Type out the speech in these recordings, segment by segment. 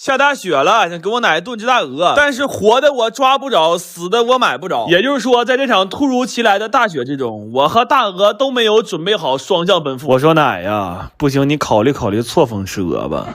下大雪了，想给我奶炖只大鹅，但是活的我抓不着，死的我买不着。也就是说，在这场突如其来的大雪之中，我和大鹅都没有准备好双向奔赴。我说奶呀，不行，你考虑考虑错峰吃鹅吧。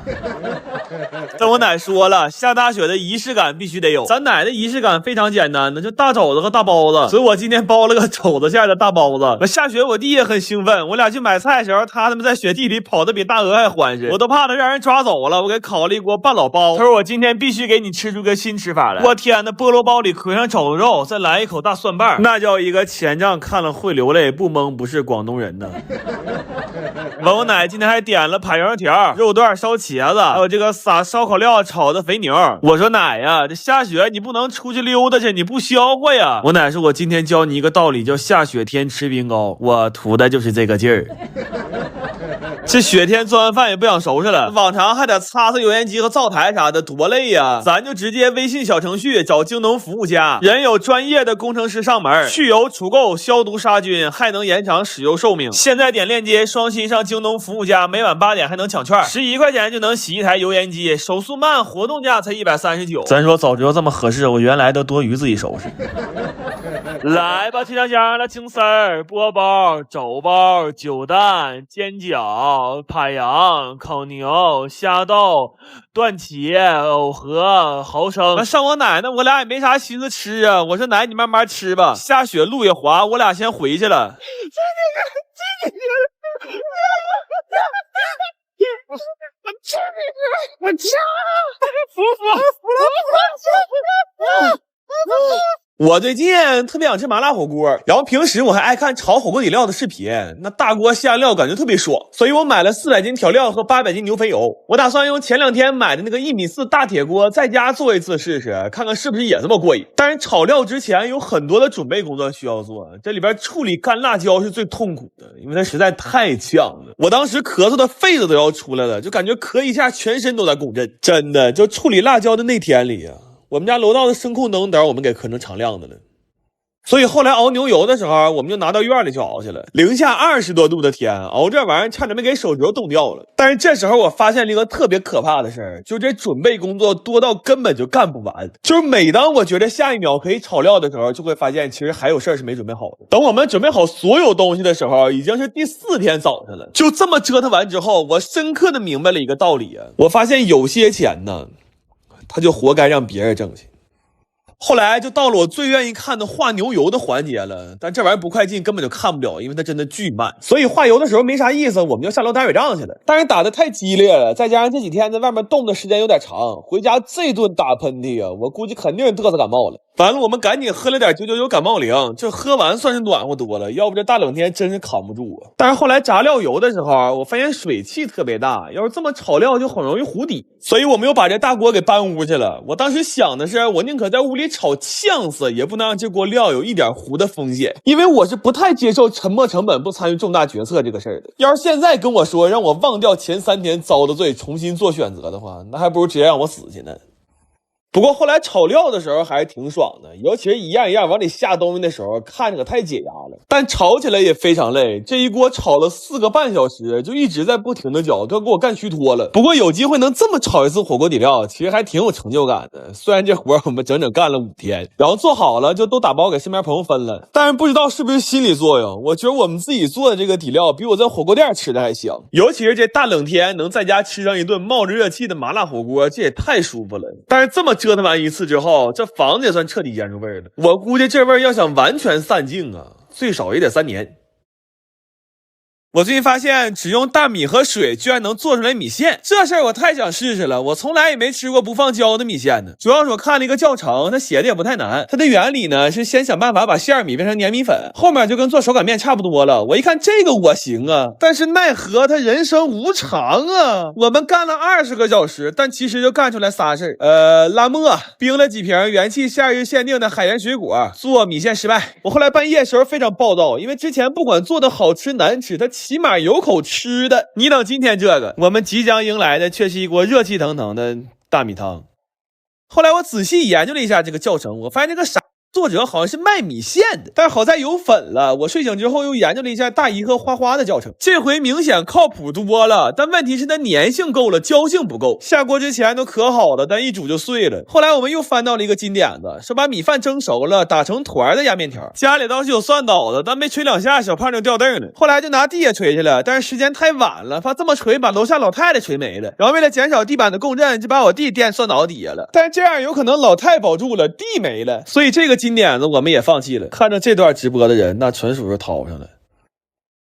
但我奶说了，下大雪的仪式感必须得有。咱奶的仪式感非常简单的，就大肘子和大包子。所以我今天包了个肘子馅的大包子。下雪我弟也很兴奋，我俩去买菜的时候，他们在雪地里跑得比大鹅还欢实，我都怕他让人抓走了。我给烤了一锅半老包，他说我今天必须给你吃出个新吃法来。我天呐，菠萝包里搁上肘子肉，再来一口大蒜瓣，那叫一个前账看了会流泪，不懵不是广东人呢。我奶今天还点了排羊肉条、肉段烧茄子，还有这个撒烧烤料炒的肥牛。我说奶呀，这下雪你不能出去溜达去，你不消化呀。我奶说我今天教你一个道理，叫下雪天吃冰糕。我图的就是这个劲儿。这雪天做完饭也不想收拾了，往常还得擦擦油烟机和灶台啥的，多累呀！咱就直接微信小程序找京东服务家，人有专业的工程师上门，去油除垢、消毒杀菌，还能延长使用寿命。现在点链接，双薪上京东服务家，每晚8点还能抢券，11块钱就能洗一台油烟机，手速慢，活动价才139。咱说早知道这么合适，我原来都多余自己收拾。来吧，提箱的青丝儿、波包、肘包、酒蛋、煎饺、排羊、烤牛、虾豆、断茄、藕盒、蚝生。上我奶奶，我俩也没啥心思吃啊。我说奶，你慢慢吃吧，下雪路也滑，我俩先回去了。我吃我最近特别想吃麻辣火锅，然后平时我还爱看炒火锅底料的视频，那大锅下料感觉特别爽，所以我买了400斤调料和800斤牛肥油。我打算用前2天买的那个1.4米大铁锅在家做一次试试，看看是不是也这么过瘾。但是炒料之前有很多的准备工作需要做，这里边处理干辣椒是最痛苦的，因为它实在太呛了。我当时咳嗽的肺子都要出来了，就感觉咳一下全身都在共振。真的，就处理辣椒的那天里啊，我们家楼道的声控灯我们给磕成常亮的了。所以后来熬牛油的时候，我们就拿到院里去熬去了。零下20多度的天，熬这玩意儿差点没给手指头冻掉了。但是这时候我发现了一个特别可怕的事儿，就这准备工作多到根本就干不完。就是每当我觉得下一秒可以炒料的时候，就会发现其实还有事儿是没准备好的。等我们准备好所有东西的时候，已经是第4天早上了。就这么折腾完之后，我深刻的明白了一个道理啊，我发现有些钱呢，他就活该让别人挣去。后来就到了我最愿意看的化牛油的环节了，但这玩意儿不快进根本就看不了，因为它真的巨慢，所以化油的时候没啥意思，我们就下楼打雪仗去了。但是打得太激烈了，再加上这几天在外面冻的时间有点长，回家这顿打喷嚏啊，我估计肯定是嘚瑟感冒了。完了，我们赶紧喝了点999感冒灵，这喝完算是暖和多了，要不这大冷天真是扛不住啊。但是后来炸料油的时候，我发现水汽特别大，要是这么炒料就很容易糊底，所以我们又把这大锅给搬屋去了。我当时想的是，我宁可在屋里炒呛死，也不能让这锅料有一点糊的风险，因为我是不太接受沉没成本不参与重大决策这个事儿的。要是现在跟我说让我忘掉前3天遭的罪，重新做选择的话，那还不如直接让我死去呢。不过后来炒料的时候还是挺爽的，尤其是一样一样往里下东西的时候，看着可太解压了。但炒起来也非常累，这一锅炒了4个半小时，就一直在不停的搅，都要给我干虚脱了。不过有机会能这么炒一次火锅底料，其实还挺有成就感的。虽然这活我们整整干了5天，然后做好了就都打包给身边朋友分了。但是不知道是不是心理作用，我觉得我们自己做的这个底料比我在火锅店吃的还香。尤其是这大冷天能在家吃上一顿冒着热气的麻辣火锅，这也太舒服了。但是这么折腾完一次之后，这房子也算彻底腌出味儿了。我估计这味儿要想完全散尽啊，最少也得3年。我最近发现只用大米和水居然能做出来米线，这事儿我太想试试了，我从来也没吃过不放胶的米线呢。主要是我看了一个教程，它写的也不太难，它的原理呢是先想办法把馅米变成粘米粉，后面就跟做手擀面差不多了。我一看这个我行啊，但是奈何它人生无常啊。我们干了20个小时，但其实就干出来仨事儿。拉磨，冰了几瓶元气夏日限定的海盐水果，做米线失败。我后来半夜时候非常暴躁，因为之前不管做的好吃难吃，它起码有口吃的。你等今天这个，我们即将迎来的却是一锅热气腾腾的大米汤。后来我仔细研究了一下这个教程，我发现这个傻作者好像是卖米线的，但是好在有粉了。我睡醒之后又研究了一下大姨和花花的教程，这回明显靠谱多了。但问题是它粘性够了，胶性不够。下锅之前都可好了，但一煮就碎了。后来我们又翻到了一个金点子，说把米饭蒸熟了，打成团再压面条。家里倒是有蒜捣的，但没捶2下，小胖就掉凳了。后来就拿地下捶去了，但是时间太晚了，怕这么捶把楼下老太太捶没了。然后为了减少地板的共振，就把我弟垫蒜捣底下了。但是这样有可能老太保住了，地没了，所以这个金点子我们也放弃了。看着这段直播的人，那纯属是掏上了。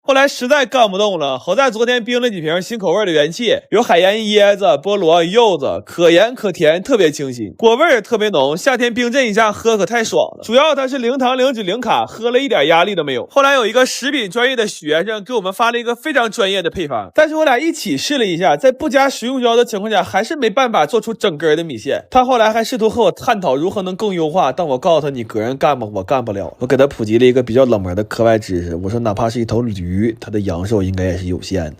后来实在干不动了，好在昨天冰了几瓶新口味的元气，有海盐椰子、菠萝、柚子，可盐可甜，特别清新，果味也特别浓。夏天冰镇一下喝可太爽了。主要它是零糖、零脂、零卡，喝了一点压力都没有。后来有一个食品专业的学生给我们发了一个非常专业的配方，但是我俩一起试了一下，在不加食用胶的情况下，还是没办法做出整根的米线。他后来还试图和我探讨如何能更优化，但我告诉他你个人干吧，我干不了。我给他普及了一个比较冷门的课外知识，我说哪怕是一头驴，它的阳寿应该也是有限的。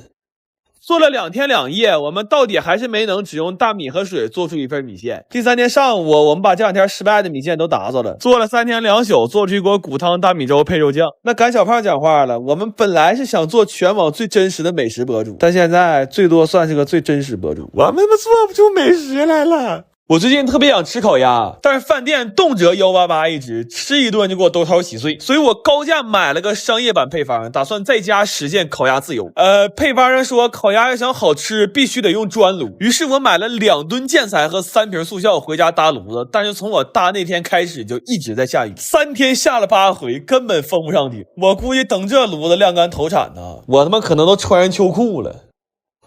做了2天2夜，我们到底还是没能只用大米和水做出一份米线。第3天上午，我们把这2天失败的米线都打扫了，做了3天2宿，做出一锅骨汤大米粥配肉酱。那赶小胖讲话了，我们本来是想做全网最真实的美食博主，但现在最多算是个最真实博主，我们做不出美食来了。我最近特别想吃烤鸭，但是饭店动辄188一只，吃一顿就给我兜掏洗碎，所以我高价买了个商业版配方，打算在家实现烤鸭自由。配方上说烤鸭要想好吃必须得用砖炉，于是我买了2吨建材和3瓶速效回家搭炉子，但是从我搭那天开始就一直在下雨，3天下了8回，根本封不上顶。我估计等这炉子晾干投产呢，我他妈可能都穿上秋裤了。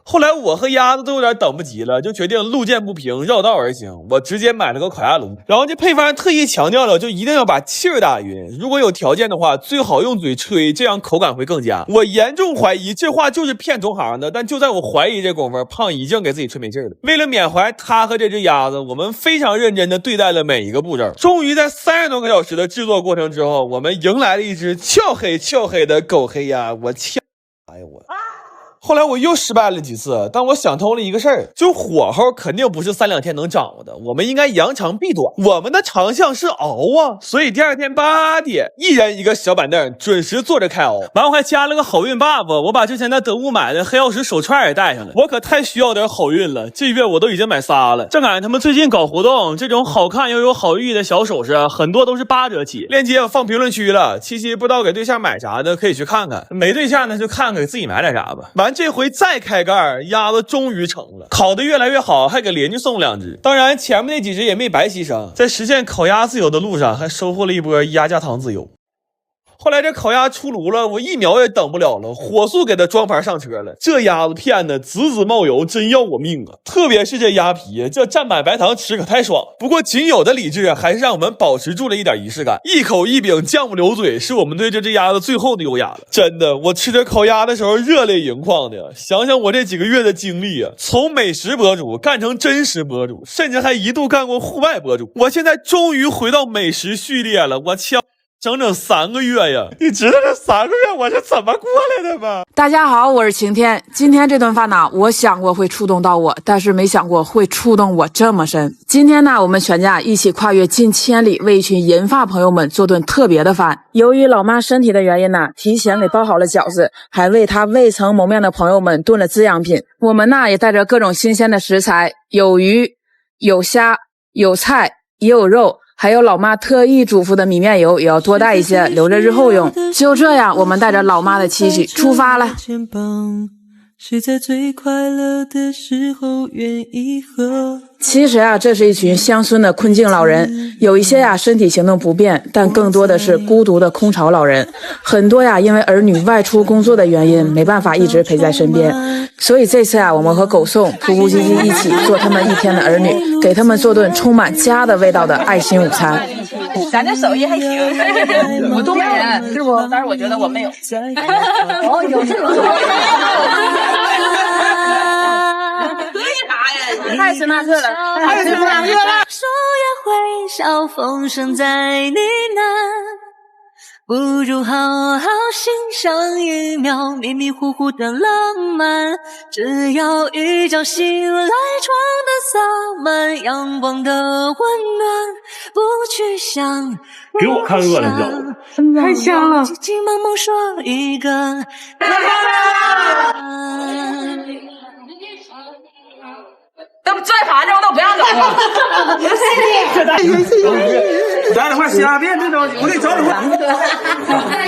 后来我和鸭子都有点等不及了，就决定路见不平绕道而行。我直接买了个烤鸭炉，然后这配方特意强调了，就一定要把气儿打匀，如果有条件的话，最好用嘴吹，这样口感会更佳。我严重怀疑这话就是骗同行的，但就在我怀疑这功夫，胖已经给自己吹没劲了。为了缅怀他和这只鸭子，我们非常认真的对待了每一个步骤。终于在30多个小时的制作过程之后，我们迎来了一只俏黑的狗黑鸭。我操！哎呦我！后来我又失败了几次，但我想通了一个事儿，就火候肯定不是3、2天能掌握的，我们应该扬长避短，我们的长项是熬啊。所以第2天8点，一人一个小板凳，准时坐着开熬。完我还加了个好运 buff， 我把之前在德物买的黑曜石手串也带上了，我可太需要点好运了，这月我都已经买仨了。正赶上他们最近搞活动，这种好看又有好寓意的小首饰，很多都是8折起，链接我放评论区了。七夕不知道给对象买啥的，可以去看看，没对象呢就看看给自己买点啥吧。完这回再开盖，鸭子终于成了，烤得越来越好，还给邻居送2只。当然前面那几只也没白牺牲，在实现烤鸭自由的路上还收获了一波鸭架糖自由。后来这烤鸭出炉了，我1秒也等不了了，火速给它装盘上车了。这鸭子片的滋滋冒油，真要我命啊！特别是这鸭皮，这蘸满白糖吃可太爽。不过仅有的理智还是让我们保持住了一点仪式感，一口一饼酱不流嘴，是我们对这只鸭子最后的优雅了。真的，我吃这烤鸭的时候热泪盈眶的，想想我这几个月的经历啊，从美食博主干成真实博主，甚至还一度干过户外博主。我现在终于回到美食序列了，我操！整整3个月呀！你知道这3个月我是怎么过来的吗？大家好，我是晴天。今天这顿饭呢，我想过会触动到我，但是没想过会触动我这么深。今天呢，我们全家一起跨越近千里，为一群银发朋友们做顿特别的饭。由于老妈身体的原因呢，提前给包好了饺子，还为她未曾谋面的朋友们炖了滋养品。我们呢，也带着各种新鲜的食材，有鱼、有虾、有菜，也有肉。还有老妈特意嘱咐的米面油也要多带一些，留着日后用。就这样，我们带着老妈的期许出发了。谁在最快乐的时候愿意和？其实啊，这是一群乡村的困境老人，有一些呀身体行动不便，但更多的是孤独的空巢老人。很多呀因为儿女外出工作的原因，没办法一直陪在身边。所以这次啊，我们和狗送噗噗唧唧一起做他们1天的儿女，给他们做顿充满家的味道的爱心午餐。咱这手艺还行，我东北人是不？但是我觉得我没有。哦，有这种。太斯纳特了，太斯纳特了。树叶会笑，风声在呢喃，不如好好欣赏一秒迷迷糊糊的浪漫，只要一觉醒来，床单洒满阳光的温暖，不去想，给我看饿了太香了。急急忙忙说一个都拽盘子我都不让走了。来点块虾，别着急，我给你找点块。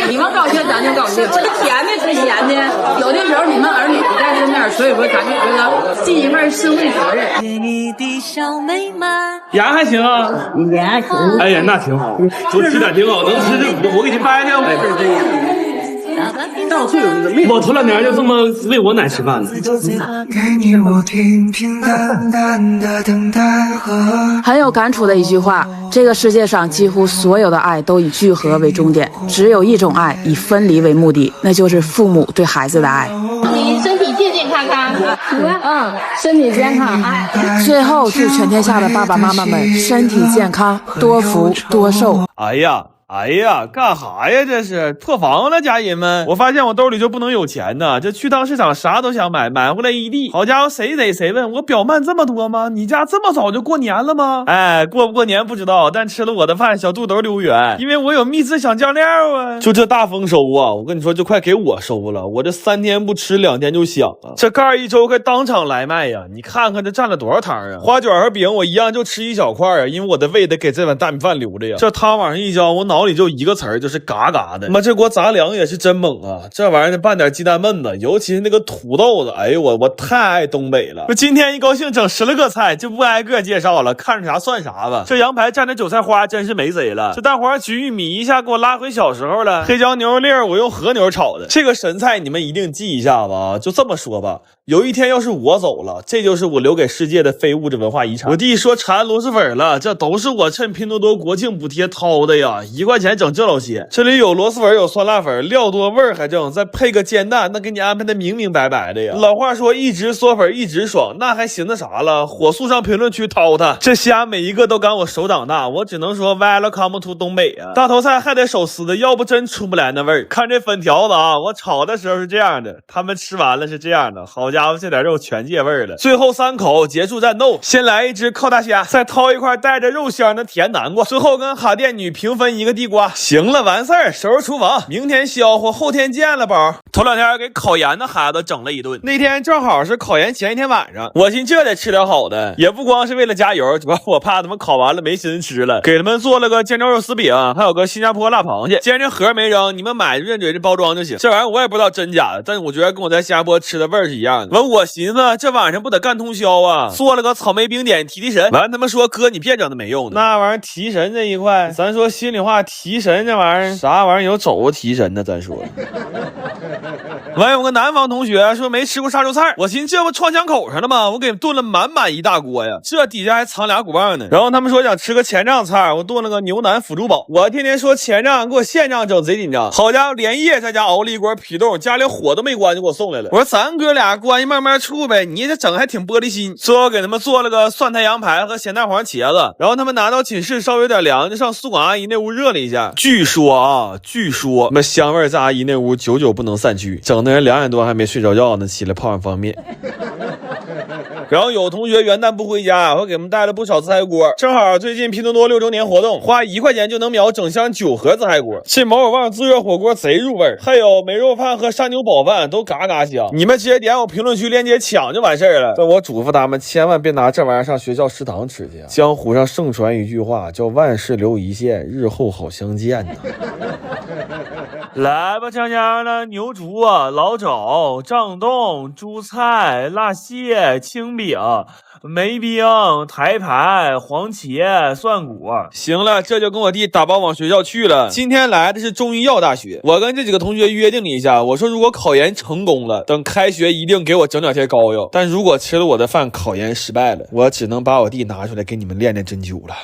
你们高兴咱就高兴，吃甜的吃咸的，有的时候你们儿女不在身边，所以说咱就觉得尽一份社会责任。给你的小美满。牙还行啊，牙行。哎呀，那挺好，多吃点挺好，能吃这么多，我给你掰开。我头2年就这么喂我奶吃饭的。很有感触的一句话，这个世界上几乎所有的爱都以聚合为终点，只有一种爱以分离为目的，那就是父母对孩子的爱。你身体健健康康，身体健康。最后祝全天下的爸爸妈妈们身体健康，多福多寿。哎呀，干哈呀？这是破防了，家人们！我发现我兜里就不能有钱呢。这去趟市场啥都想买，买回来一地。好家伙，谁逮谁问我表慢这么多吗？你家这么早就过年了吗？哎，过不过年不知道，但吃了我的饭，小肚兜溜圆，因为我有秘制小酱料啊。就这大丰收啊！我跟你说，就快给我收了。我这3天不吃2天就响啊。这盖一周快当场来卖呀！你看看这占了多少汤啊！花卷和饼我一样就吃一小块啊，因为我的胃得给这碗大米饭留着呀。这汤往上一浇，我脑里就一个词儿，就是嘎嘎的。妈，这锅杂粮也是真猛啊！这玩意儿拌点鸡蛋焖子，尤其是那个土豆子，哎呦我太爱东北了。我今天一高兴整10来个菜，就不挨个介绍了，看着啥算啥吧。这羊排蘸着韭菜花真是没谁了。这蛋黄焗玉米一下给我拉回小时候了。黑椒牛肉粒我用和牛炒的，这个神菜你们一定记一下子啊！就这么说吧，有一天要是我走了，这就是我留给世界的非物质文化遗产。我弟说馋螺蛳粉了，这都是我趁拼多多国庆补贴掏的呀，1块钱整这老些。这里有螺蛳粉，有酸辣粉，料多味儿还正，再配个煎蛋，那给你安排的明明白白的呀。老话说一直嗦粉一直爽，那还寻思啥了？火速上评论区掏它，这虾每一个都赶我手掌大，我只能说 Welcome to 东北啊！大头菜还得手撕的，要不真出不来那味儿。看这粉条子啊，我炒的时候是这样的，他们吃完了是这样的，好家伙，这点肉全借味儿了。最后3口结束战斗，先来一只烤大虾，再掏一块带着肉香的甜南瓜，最后跟哈店女平分一个地瓜。行了，完事儿，收拾厨房，明天消化，后天见了宝。头2天给考研的孩子整了一顿，那天正好是考研前一天晚上，我寻这得吃点好的，也不光是为了加油，主要我怕他们考完了没心思吃了，给他们做了个尖椒肉丝饼，还有个新加坡辣螃蟹。既然这盒没扔，你们买认准这包装就行。这玩意儿我也不知道真假的，但是我觉得跟我在新加坡吃的味儿是一样的。完，我寻思这晚上不得干通宵啊，做了个草莓冰点提神。完，他们说哥你别整那没用的，那玩意儿提神这一块，咱说心里话，提神这玩意儿啥玩意儿有肘子提神呢？咱说。完，有个南方同学说没吃过杀猪菜，我寻思这不撞枪口上了吗？我给炖了满满一大锅呀，这底下还藏俩骨棒呢。然后他们说想吃个前账菜，我炖了个牛腩腐猪煲。我天天说前账，给我现账整贼紧张。好家伙，连夜在家熬了一锅皮冻，家里火都没关就给我送来了。我说咱哥俩关系慢慢处呗，你这整还挺玻璃心。最后给他们做了个蒜苔羊排和咸蛋黄茄子，然后他们拿到寝室稍微有点凉，就上宿管阿姨那屋热了一下。据说那香味在阿姨那屋久久不能散去，整的人2点多还没睡着觉呢，起来泡碗方便面。然后有同学元旦不回家，我给他们带了不少自嗨锅，正好最近拼多多6周年活动，花1块钱就能秒整箱9盒自嗨锅。这毛我旺自热火锅贼入味，还有梅肉饭和沙牛煲饭都嘎嘎香。你们直接点我评论区链接抢就完事儿了。但我嘱咐他们千万别拿这玩意儿上学校食堂吃去。江湖上盛传一句话叫万事留一线，日后好相见呐。来吧，香香的牛竹、老肘、胀冻、猪菜、辣蟹、青饼、梅冰、台牌、黄茄、蒜骨。行了，这就跟我弟打包往学校去了。今天来的是中医药大学，我跟这几个同学约定了一下，我说如果考研成功了，等开学一定给我整2天膏药，但如果吃了我的饭考研失败了，我只能把我弟拿出来给你们练练针灸了。